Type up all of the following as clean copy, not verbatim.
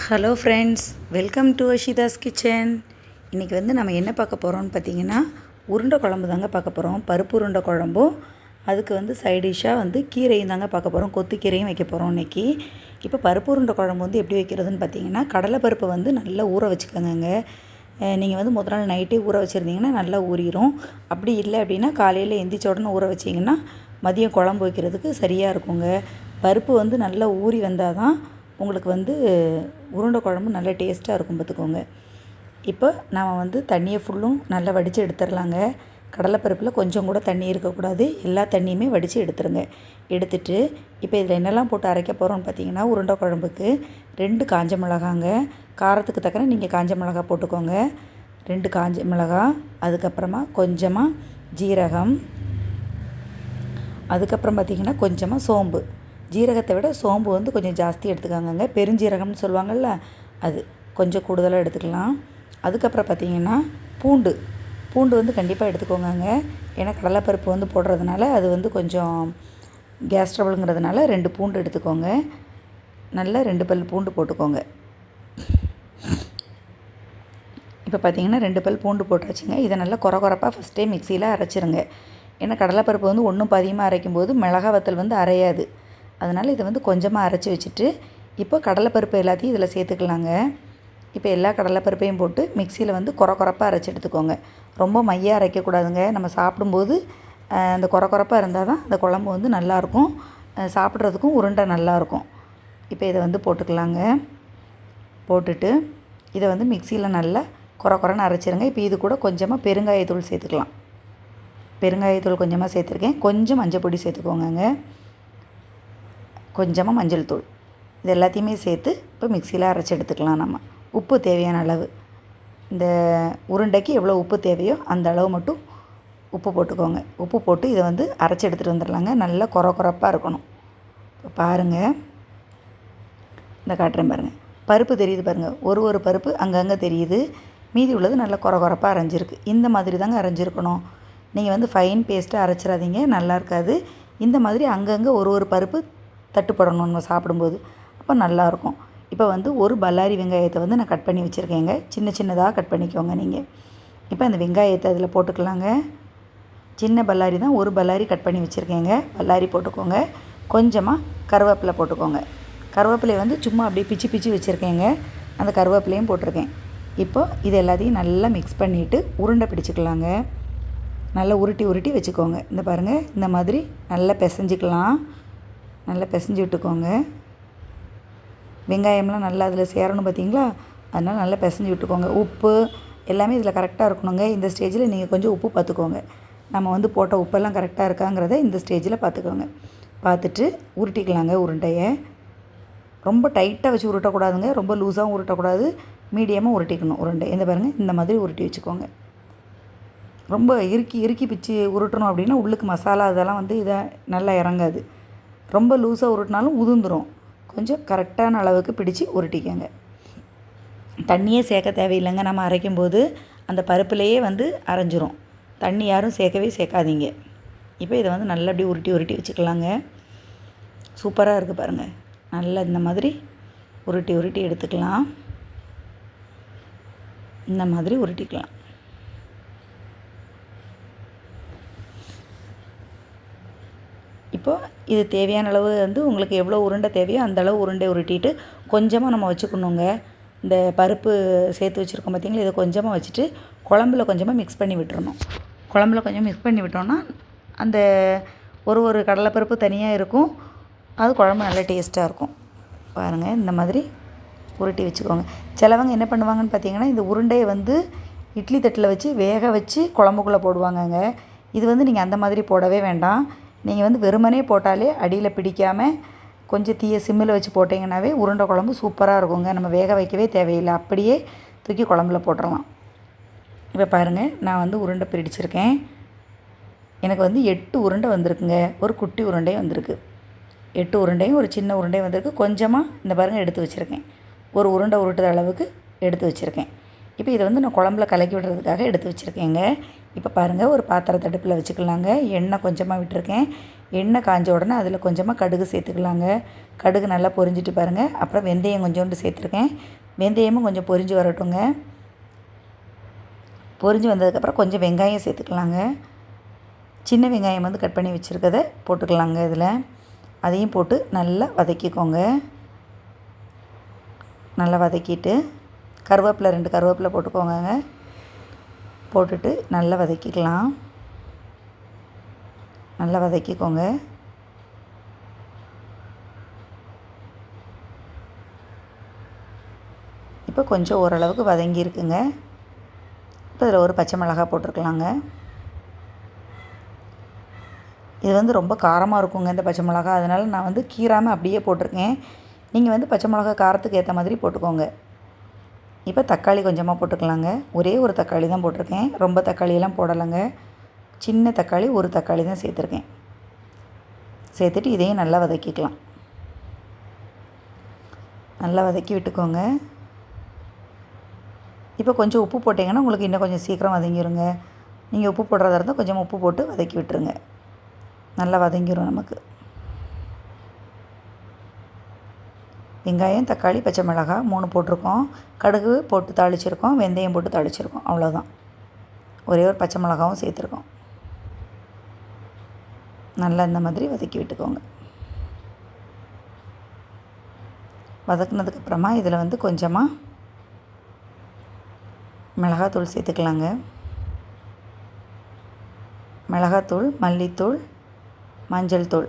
Hello friends, welcome to Ashitha's kitchen. இன்றைக்கி நம்ம என்ன பார்க்க போகிறோம்னு பார்த்தீங்கன்னா, உருண்டை குழம்பு தாங்க பார்க்க போகிறோம். பருப்பு உருண்டை குழம்பும் அதுக்கு சைட் டிஷ்ஷாக கீரையும் தாங்க பார்க்க போகிறோம். கொத்துக்கீரையும் வைக்க போகிறோம் இன்றைக்கி. இப்போ பருப்பு உருண்டை குழம்பு எப்படி வைக்கிறதுன்னு பார்த்தீங்கன்னா, கடலைப்பருப்பை நல்லா ஊற வச்சுக்கோங்க. நீங்கள் முதல் நாள் நைட்டே ஊற வச்சுருந்தீங்கன்னா நல்லா ஊறிடும். அப்படி இல்லை அப்படின்னா காலையில் எந்திரிச்ச உடனே ஊற வச்சிங்கன்னா மதியம் குழம்பு வைக்கிறதுக்கு சரியாக இருக்குங்க. பருப்பு நல்லா ஊறி வந்தால் தான் உங்களுக்கு உருண்டை குழம்பு நல்ல டேஸ்ட்டாக இருக்கும் பார்த்துக்கோங்க. இப்போ நாம் தண்ணியை ஃபுல்லும் நல்லா வடித்து எடுத்துடலாங்க. கடலைப்பருப்பில் கொஞ்சம் கூட தண்ணி இருக்கக்கூடாது. எல்லா தண்ணியுமே வடித்து எடுத்துருங்க. எடுத்துட்டு இப்போ இதில் என்னெல்லாம் போட்டு அரைக்க போகிறோம்னு பார்த்தீங்கன்னா, உருண்டை குழம்புக்கு 2 காஞ்ச மிளகாங்க. காரத்துக்கு தக்கன நீங்கள் காஞ்ச மிளகா போட்டுக்கோங்க. 2 காஞ்ச மிளகா, அதுக்கப்புறமா கொஞ்சமாக ஜீரகம், அதுக்கப்புறம் பார்த்திங்கன்னா கொஞ்சமாக சோம்பு. ஜீரகத்தை விட சோம்பு கொஞ்சம் ஜாஸ்தி எடுத்துக்கோங்க. பெருஞ்சீரகம்னு சொல்லுவாங்கள்ல, அது கொஞ்சம் கூடுதலாக எடுத்துக்கலாம். அதுக்கப்புறம் பார்த்திங்கன்னா பூண்டு கண்டிப்பாக எடுத்துக்கோங்க. ஏன்னா கடலைப்பருப்பு போடுறதுனால அது கொஞ்சம் கேஸ் ட்ரபிளுங்கிறதுனால 2 பூண்டு எடுத்துக்கோங்க. நல்லா 2 பல் பூண்டு போட்டுக்கோங்க. இப்போ பார்த்திங்கன்னா 2 பல் பூண்டு போட்டாச்சுங்க. இதை நல்லா கொரப்பாக ஃபஸ்ட்டே மிக்சியில் அரைச்சிருங்க. ஏன்னா கடலைப்பருப்பு ஒன்றும் பாதியமாக அரைக்கும்போது மிளகா வத்தல் அரையாது. அதனால் இதை கொஞ்சமாக அரைச்சி வச்சுட்டு இப்போ கடலைப்பருப்பு எல்லாத்தையும் இதில் சேர்த்துக்கலாங்க. இப்போ எல்லா கடலைப்பருப்பையும் போட்டு மிக்சியில் கொரப்பாக அரைச்சி எடுத்துக்கோங்க. ரொம்ப மையாக அரைக்கக்கூடாதுங்க. நம்ம சாப்பிடும்போது அந்த கொரப்பாக இருந்தால் தான் அந்த குழம்பு நல்லாயிருக்கும். சாப்பிட்றதுக்கும் உருண்டை நல்லாயிருக்கும். இப்போ இதை போட்டுக்கலாங்க. போட்டுட்டு இதை மிக்சியில் நல்லா கொரன்னு அரைச்சிருங்க. இப்போ இது கூட கொஞ்சமாக பெருங்காயத்தூள் சேர்த்துக்கலாம். பெருங்காயத்தூள் கொஞ்சமாக சேர்த்துருக்கேன். கொஞ்சம் மஞ்சள் பொடி சேர்த்துக்கோங்க. கொஞ்சமாக மஞ்சள் தூள். இது எல்லாத்தையுமே சேர்த்து இப்போ மிக்சியில் அரைச்சி எடுத்துக்கலாம். நம்ம உப்பு தேவையான அளவு, இந்த உருண்டைக்கு எவ்வளோ உப்பு தேவையோ அந்த அளவு மட்டும் உப்பு போட்டுக்கோங்க. உப்பு போட்டு இதை அரைச்சி எடுத்துகிட்டு வந்துடலாங்க. நல்லா கொரப்பாக இருக்கணும். இப்போ பாருங்கள், இந்த காட்டுறேன் பாருங்கள். பருப்பு தெரியுது பாருங்கள். ஒரு பருப்பு அங்கங்கே தெரியுது. மீதி உள்ளது நல்லா கொரப்பாக அரைஞ்சிருக்கு. இந்த மாதிரி தாங்க அரைஞ்சிருக்கணும். நீங்கள் ஃபைன் பேஸ்ட்டாக அரைச்சிடாதீங்க, நல்லா இருக்காது. இந்த மாதிரி அங்கங்கே ஒரு பருப்பு தட்டுப்படணும் நம்ம சாப்பிடும்போது. அப்போ நல்லாயிருக்கும். இப்போ ஒரு பல்லாரி வெங்காயத்தை நான் கட் பண்ணி வச்சுருக்கேங்க. சின்னதாக கட் பண்ணிக்கோங்க நீங்கள். இப்போ அந்த வெங்காயத்தை அதில் போட்டுக்கலாங்க. சின்ன பல்லாரி தான், ஒரு பல்லாரி கட் பண்ணி வச்சுருக்கேங்க. பல்லாரி போட்டுக்கோங்க. கொஞ்சமாக கருவேப்பிலை போட்டுக்கோங்க. கருவேப்பிலையை சும்மா அப்படியே பிச்சு வச்சுருக்கேங்க. அந்த கருவேப்பிலையும் போட்டிருக்கேன். இப்போ இது எல்லாத்தையும் நல்லா மிக்ஸ் பண்ணிவிட்டு உருண்டை பிடிச்சிக்கலாங்க. நல்லா உருட்டி வச்சுக்கோங்க. இந்த பாருங்கள், இந்த மாதிரி நல்லா பிசைஞ்சிக்கலாம். நல்லா பிசைஞ்சு விட்டுக்கோங்க. வெங்காயம்லாம் நல்லா அதில் சேரணும் பார்த்தீங்களா? அதனால் நல்லா பிசைஞ்சு விட்டுக்கோங்க. உப்பு எல்லாமே இதில் கரெக்டாக இருக்கணுங்க. இந்த ஸ்டேஜில் நீங்கள் கொஞ்சம் உப்பு பார்த்துக்கோங்க. நம்ம போட்ட உப்பெல்லாம் கரெக்டாக இருக்காங்கிறத இந்த ஸ்டேஜில் பார்த்துக்கோங்க. பார்த்துட்டு உருட்டிக்கலாங்க உருண்டையை. ரொம்ப டைட்டாக வச்சு உருட்டக்கூடாதுங்க, ரொம்ப லூஸாகவும் உருட்டக்கூடாது, மீடியமாக உருட்டிக்கணும் உருண்டை. இந்த பாருங்கள், இந்த மாதிரி உருட்டி வச்சுக்கோங்க. ரொம்ப இறுக்கி பிச்சு உருட்டணும் அப்படின்னா உள்ளுக்கு மசாலா இதெல்லாம் இதை நல்லா இறங்காது. ரொம்ப லூஸாக உருட்டினாலும் உதிர்ந்துடும். கொஞ்சம் கரெக்டான அளவுக்கு பிடிச்சி உருட்டிக்கோங்க. தண்ணியே சேர்க்க தேவையில்லைங்க. நம்ம அரைக்கும்போது அந்த பருப்புலேயே அரைஞ்சிரும். தண்ணி யாரும் சேர்க்காதீங்க. இப்போ இதை நல்லா அப்படியே உருட்டி வச்சுக்கலாங்க. சூப்பராக இருக்குது பாருங்கள். நல்லா இந்த மாதிரி உருட்டி எடுத்துக்கலாம். இந்த மாதிரி உருட்டிக்கலாம். இப்போது இது தேவையான அளவு உங்களுக்கு எவ்வளோ உருண்டை தேவையோ அந்த அளவு உருண்டை உருட்டிட்டு கொஞ்சமாக நம்ம வச்சுக்கணுங்க. இந்த பருப்பு சேர்த்து வச்சுருக்கோம் பார்த்திங்களா, இதை கொஞ்சமாக வச்சுட்டு குழம்புல கொஞ்சமாக மிக்ஸ் பண்ணி விட்டுறணும். குழம்புல கொஞ்சம் மிக்ஸ் பண்ணி விட்டோன்னா அந்த ஒரு கடலைப்பருப்பு தனியாக இருக்கும். அது குழம்பு நல்லா டேஸ்ட்டாக இருக்கும். பாருங்கள், இந்த மாதிரி உருட்டி வச்சுக்கோங்க. சிலவங்க என்ன பண்ணுவாங்கன்னு பார்த்தீங்கன்னா, இந்த உருண்டையை இட்லி தட்டில் வச்சு வேக வச்சு குழம்புக்குள்ளே போடுவாங்கங்க. இது நீங்கள் அந்த மாதிரி போடவே வேண்டாம். நீங்கள் வெறுமனே போட்டாலே அடியில் பிடிக்காமல் கொஞ்சம் தீயை சிம்மில் வச்சு போட்டிங்கன்னாவே உருண்டை குழம்பு சூப்பராக இருக்குங்க. நம்ம வேக வைக்கவே தேவையில்லை, அப்படியே தூக்கி குழம்புல போட்டுடலாம். இப்போ பாருங்கள், நான் உருண்டை பிடிச்சிருக்கேன். எனக்கு 8 உருண்டை வந்திருக்குங்க. ஒரு குட்டி உருண்டையும் வந்திருக்கு. 8 உருண்டையும் ஒரு சின்ன உருண்டையும் வந்திருக்கு. கொஞ்சமாக இந்த பாருங்கள் எடுத்து வச்சுருக்கேன். ஒரு உருண்டை உருட்டுற அளவுக்கு எடுத்து வச்சுருக்கேன். இப்போ இதை நான் குழம்புல கலக்கி விடுறதுக்காக எடுத்து வச்சுருக்கேங்க. இப்போ பாருங்கள், ஒரு பாத்திரத்தை அடுப்பில் வச்சுக்கலாங்க. எண்ணெய் கொஞ்சமாக விட்டுருக்கேன். எண்ணெய் காஞ்ச உடனே அதில் கொஞ்சமாக கடுகு சேர்த்துக்கலாங்க. கடுகு நல்லா பொரிஞ்சிட்டு பாருங்கள். அப்புறம் வெந்தயம் கொஞ்சோண்டு சேர்த்துருக்கேன். வெந்தயமும் கொஞ்சம் பொரிஞ்சு வரட்டுங்க. பொரிஞ்சு வந்ததுக்கப்புறம் கொஞ்சம் வெங்காயம் சேர்த்துக்கலாங்க. சின்ன வெங்காயம் வந்து கட் பண்ணி வச்சுருக்கதை போட்டுக்கலாங்க இதில். அதையும் போட்டு நல்லா வதக்கிக்கோங்க. நல்லா வதக்கிட்டு கருவேப்பிலை 2 கருவேப்பிலை போட்டுக்கோங்க. போட்டுட்டு நல்லா வதக்கிக்கலாம். நல்லா வதக்கிக்கோங்க. இப்போ கொஞ்சம் ஓரளவுக்கு வதங்கியிருக்குங்க. இப்போ இதில் ஒரு பச்சை மிளகாய் போட்டிருக்கலாங்க. இது வந்து ரொம்ப காரமாக இருக்குங்க இந்த பச்சை மிளகாய். அதனால் நான் வந்து கீறாமல் அப்படியே போட்டிருக்கேன். நீங்கள் வந்து பச்சை மிளகாய் காரத்துக்கு ஏற்ற மாதிரி போட்டுக்கோங்க. இப்போ தக்காளி கொஞ்சமாக போட்டுக்கலாங்க. ஒரே ஒரு தக்காளி தான் போட்டிருக்கேன். ரொம்ப தக்காளியெல்லாம் போடலைங்க. சின்ன தக்காளி ஒரு தக்காளி தான் சேர்த்துருக்கேன். சேர்த்துட்டு இதையும் நல்லா வதக்கிக்கலாம். நல்லா வதக்கி விட்டுக்கோங்க. இப்போ கொஞ்சம் உப்பு போட்டிங்கன்னா உங்களுக்கு இன்னும் கொஞ்சம் சீக்கிரம் வதங்கிடுங்க. நீங்கள் உப்பு போடுறதா இருந்தால் கொஞ்சம் உப்பு போட்டு வதக்கி விட்டுருங்க. நல்லா வதங்கிடும் நமக்கு. வெங்காயம், தக்காளி, பச்சை மிளகாய் 3 போட்டிருக்கோம். கடுகு போட்டு தாளிச்சிருக்கோம். வெந்தயம் போட்டு தாளிச்சிருக்கோம். அவ்வளோதான். ஒரே ஒரு பச்சை மிளகாவும் சேர்த்துருக்கோம். நல்லா இந்த மாதிரி வதக்கி விட்டுக்கோங்க. வதக்குனதுக்கப்புறமா இதில் வந்து கொஞ்சமாக மிளகாத்தூள் சேர்த்துக்கலாங்க. மிளகாத்தூள், மல்லித்தூள், மஞ்சள் தூள்.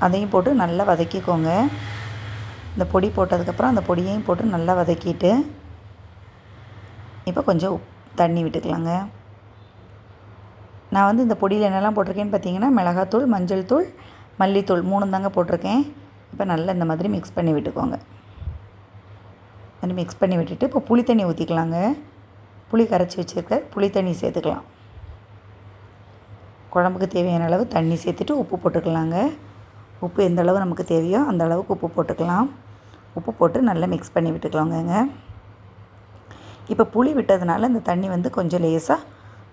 அதையும் போட்டு நல்லா வதக்கிக்கோங்க. இந்த பொடி போட்டதுக்கப்புறம் அந்த பொடியையும் போட்டு நல்லா வதக்கிட்டு இப்போ கொஞ்சம் தண்ணி விட்டுக்கலாங்க. நான் வந்து இந்த பொடியில் என்னெல்லாம் போட்டிருக்கேன்னு பார்த்தீங்கன்னா மிளகாத்தூள், மஞ்சள் தூள், மல்லித்தூள் 3 தாங்க போட்டிருக்கேன். இப்போ நல்லா இந்த மாதிரி மிக்ஸ் பண்ணி விட்டுக்கோங்க. மிக்ஸ் பண்ணி விட்டுட்டு இப்போ புளி தண்ணி ஊற்றிக்கலாங்க. புளி கரைச்சி வச்சுருக்க புளி தண்ணி சேர்த்துக்கலாம். குழம்புக்கு தேவையான அளவு தண்ணி சேர்த்துட்டு உப்பு போட்டுக்கலாங்க. உப்பு எந்த அளவு நமக்கு தேவையோ அந்த அளவுக்கு உப்பு போட்டுக்கலாம். உப்பு போட்டு நல்லா மிக்ஸ் பண்ணி விட்டுக்கலாங்க. இப்போ புளி விட்டதுனால இந்த தண்ணி வந்து கொஞ்சம் லேசாக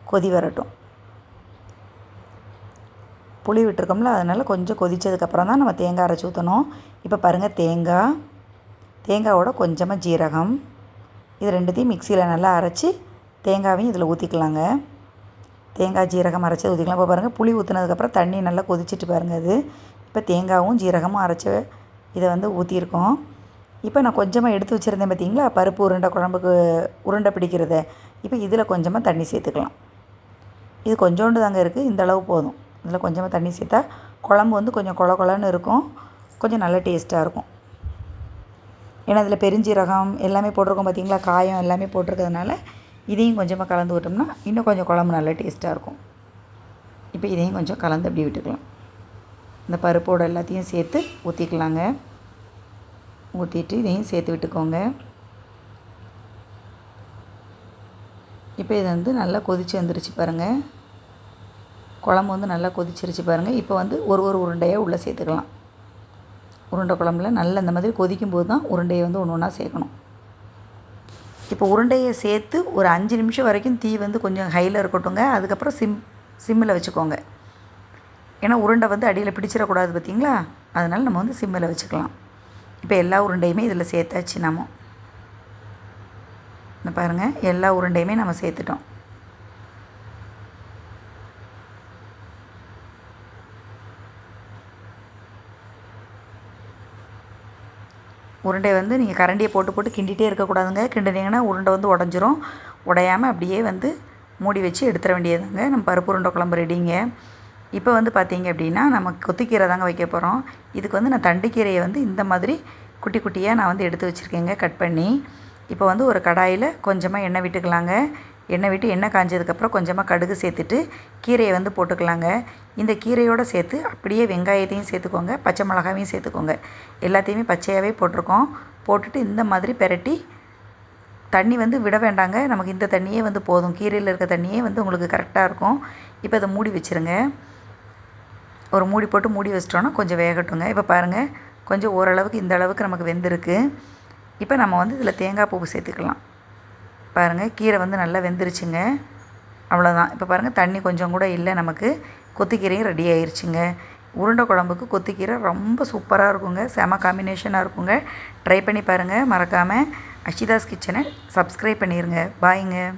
கொதி வரட்டும். புளி விட்டுருக்கோம்ல, அதனால் கொஞ்சம் கொதித்ததுக்கப்புறம் தான் நம்ம தேங்காய் அரைச்சி ஊற்றணும். இப்போ பாருங்கள், தேங்காவோட கொஞ்சமாக ஜீரகம், இது 2த்தையும் மிக்சியில் நல்லா அரைச்சி தேங்காவையும் இதில் ஊற்றிக்கலாங்க. தேங்காய் ஜீரகம் அரைச்சி ஊற்றிக்கலாம். இப்போ பாருங்கள், புளி ஊற்றினதுக்கப்புறம் தண்ணி நல்லா கொதிச்சிட்டு பாருங்கள். அது இப்போ தேங்காயும் ஜீரகமும் அரைச்சி இதை வந்து ஊற்றிருக்கோம். இப்போ நான் கொஞ்சமாக எடுத்து வச்சுருந்தேன் பார்த்தீங்களா, பருப்பு உருண்டை குழம்புக்கு உருண்டை பிடிக்கிறத. இப்போ இதில் கொஞ்சமாக தண்ணி சேர்த்துக்கலாம். இது கொஞ்சோண்டு தாங்க இருக்குது, இந்த அளவு போதும். இதில் கொஞ்சமாக தண்ணி சேர்த்தா குழம்பு வந்து கொஞ்சம் கொல கொலன்னு இருக்கும், கொஞ்சம் நல்ல டேஸ்ட்டாக இருக்கும். ஏன்னா இதில் பெருஞ்சீரகம் எல்லாமே போட்டிருக்கோம் பார்த்தீங்களா, காயம் எல்லாமே போட்டிருக்கிறதுனால இதையும் கொஞ்சமாக கலந்து விட்டோம்னா இன்னும் கொஞ்சம் குழம்பு நல்ல டேஸ்ட்டாக இருக்கும். இப்போ இதையும் கொஞ்சம் கலந்து அப்படி விட்டுக்கலாம். இந்த பருப்போடு எல்லாத்தையும் சேர்த்து ஊற்றிக்கலாங்க. ஊற்றிட்டு இதையும் சேர்த்து விட்டுக்கோங்க. இப்போ இது வந்து நல்லா கொதித்து வந்துருச்சு பாருங்கள். குழம்பு வந்து நல்லா கொதிச்சிருச்சு பாருங்கள். இப்போ வந்து ஒரு உருண்டையாக உள்ளே சேர்த்துக்கலாம். உருண்டை குழம்புல நல்லா இந்த மாதிரி கொதிக்கும்போது தான் உருண்டையை வந்து ஒன்று ஒன்றா சேர்க்கணும். இப்போ உருண்டையை சேர்த்து ஒரு 5 நிமிஷம் வரைக்கும் தீ வந்து கொஞ்சம் ஹையில் இருக்கட்டுங்க. அதுக்கப்புறம் சிம்மில் வச்சுக்கோங்க. ஏன்னா உருண்டை வந்து அடியில் பிடிச்சிடக்கூடாது பார்த்தீங்களா, அதனால் நம்ம வந்து சிம்மில் வச்சுக்கலாம். இப்போ எல்லா உருண்டையுமே இதில் சேர்த்தாச்சு. இந்த பாருங்கள், எல்லா உருண்டையுமே நம்ம சேர்த்துட்டோம். உருண்டை வந்து நீங்கள் கரண்டியை போட்டு கிண்டிகிட்டே இருக்கக்கூடாதுங்க. கிண்டினீங்கன்னா உருண்டை வந்து உடஞ்சிரும். உடையாமல் அப்படியே வந்து மூடி வச்சு எடுத்துட வேண்டியதுங்க. நம்ம பருப்பு உருண்டை குழம்பு ரெடிங்க. இப்போ வந்து பார்த்தீங்க அப்படின்னா நம்ம கொத்திக்கீரை தாங்க வைக்க போகிறோம். இதுக்கு வந்து நான் தண்டுக்கீரையை வந்து இந்த மாதிரி குட்டி குட்டியாக நான் வந்து எடுத்து வச்சுருக்கேங்க, கட் பண்ணி. இப்போ வந்து ஒரு கடாயில் கொஞ்சமாக எண்ணெய் விட்டுக்கலாங்க. எண்ணெய் விட்டு எண்ணெய் காஞ்சதுக்கப்புறம் கொஞ்சமாக கடுகு சேர்த்துட்டு கீரையை வந்து போட்டுக்கலாங்க. இந்த கீரையோடு சேர்த்து அப்படியே வெங்காயத்தையும் சேர்த்துக்கோங்க, பச்சை மிளகாவையும் சேர்த்துக்கோங்க. எல்லாத்தையுமே பச்சையாகவே போட்டிருக்கோம். போட்டுட்டு இந்த மாதிரி பெரட்டி தண்ணி வந்து விட வேண்டாங்க. நமக்கு இந்த தண்ணியே வந்து போதும். கீரையில் இருக்க தண்ணியே வந்து உங்களுக்கு கரெக்டாக இருக்கும். இப்போ அதை மூடி வச்சுருங்க. ஒரு மூடி போட்டு மூடி வச்சிட்டோன்னா கொஞ்சம் வேகட்டுங்க. இப்போ பாருங்கள், கொஞ்சம் ஓரளவுக்கு இந்த அளவுக்கு நமக்கு வெந்திருக்கு. இப்போ நம்ம வந்து இதில் தேங்காய் பூ சேர்த்துக்கலாம். பாருங்கள் கீரை வந்து நல்லா வெந்துருச்சுங்க. அவ்வளோதான். இப்போ பாருங்கள் தண்ணி கொஞ்சம் கூட இல்லை நமக்கு. கொத்திக்கீரையும் ரெடி ஆயிடுச்சுங்க. உருண்டை குழம்புக்கு கொத்திக்கீரை ரொம்ப சூப்பராக இருக்குங்க. செம காம்பினேஷனாக இருக்குங்க. ட்ரை பண்ணி பாருங்கள் மறக்காமல். அக்ஷிதாஸ் கிச்சனை சப்ஸ்கிரைப் பண்ணிடுங்க. பாய்ங்க.